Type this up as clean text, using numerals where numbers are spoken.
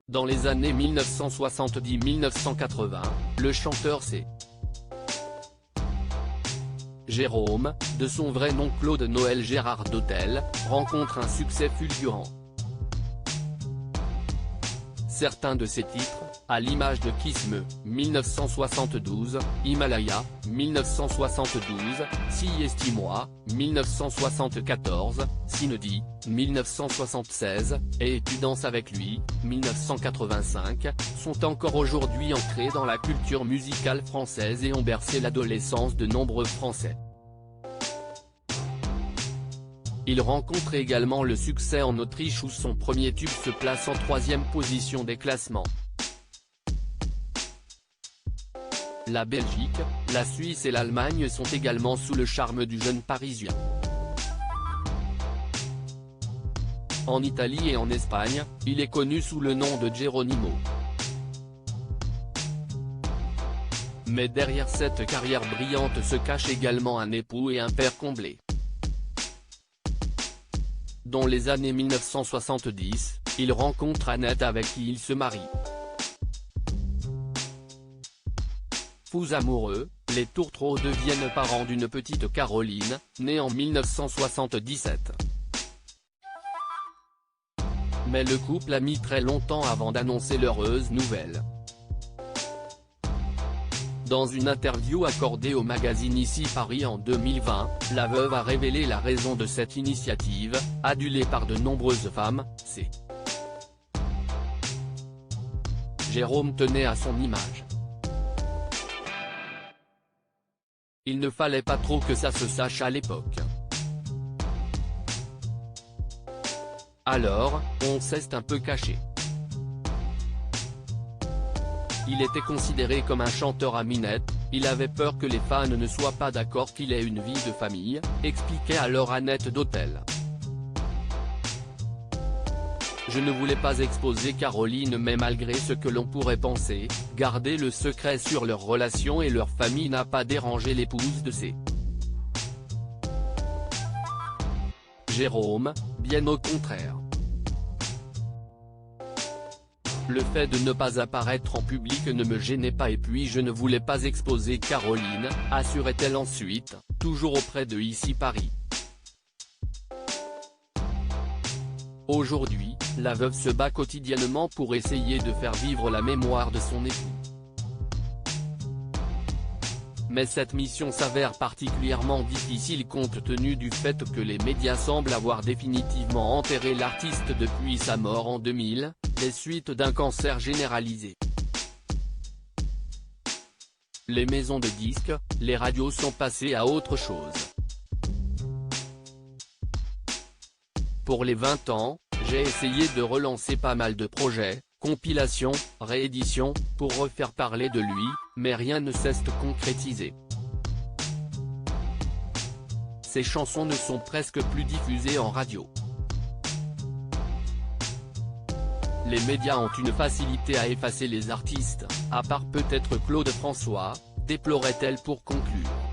Dans les années 1970-1980, le chanteur C. Jérôme, de son vrai nom Claude Noël Gérard Dautel, rencontre un succès fulgurant. Certains de ses titres, à l'image de Kiss Me, 1972, Himalaya, 1972, Si Estime-moi, 1974, Sinodi, 1976, et Tu danses avec lui, 1985, sont encore aujourd'hui ancrés dans la culture musicale française et ont bercé l'adolescence de nombreux Français. Il rencontre également le succès en Autriche où son premier tube se place en 3e position des classements. La Belgique, la Suisse et l'Allemagne sont également sous le charme du jeune Parisien. En Italie et en Espagne, il est connu sous le nom de Geronimo. Mais derrière cette carrière brillante se cache également un époux et un père comblé. Dans les années 1970, il rencontre Annette avec qui il se marie. Fous amoureux, les tourtereaux deviennent parents d'une petite Caroline, née en 1977. Mais le couple a mis très longtemps avant d'annoncer l'heureuse nouvelle. Dans une interview accordée au magazine Ici Paris en 2020, la veuve a révélé la raison de cette initiative, adulée par de nombreuses femmes, c'est Jérôme tenait à son image. Il ne fallait pas trop que ça se sache à l'époque. Alors, on s'est un peu caché. Il était considéré comme un chanteur à minette, il avait peur que les fans ne soient pas d'accord qu'il ait une vie de famille, expliquait alors Annette Dautel. Je ne voulais pas exposer Caroline mais malgré ce que l'on pourrait penser, garder le secret sur leur relation et leur famille n'a pas dérangé l'épouse de C. Jérôme, bien au contraire. Le fait de ne pas apparaître en public ne me gênait pas et puis je ne voulais pas exposer Caroline, assurait-elle ensuite, toujours auprès de Ici Paris. Aujourd'hui, la veuve se bat quotidiennement pour essayer de faire vivre la mémoire de son époux. Mais cette mission s'avère particulièrement difficile compte tenu du fait que les médias semblent avoir définitivement enterré l'artiste depuis sa mort en 2000, les suites d'un cancer généralisé. Les maisons de disques, les radios sont passées à autre chose. Pour les 20 ans, j'ai essayé de relancer pas mal de projets, compilations, rééditions, pour refaire parler de lui, mais rien ne s'est concrétisé. Ses chansons ne sont presque plus diffusées en radio. Les médias ont une facilité à effacer les artistes, à part peut-être Claude François, déplorait-elle pour conclure.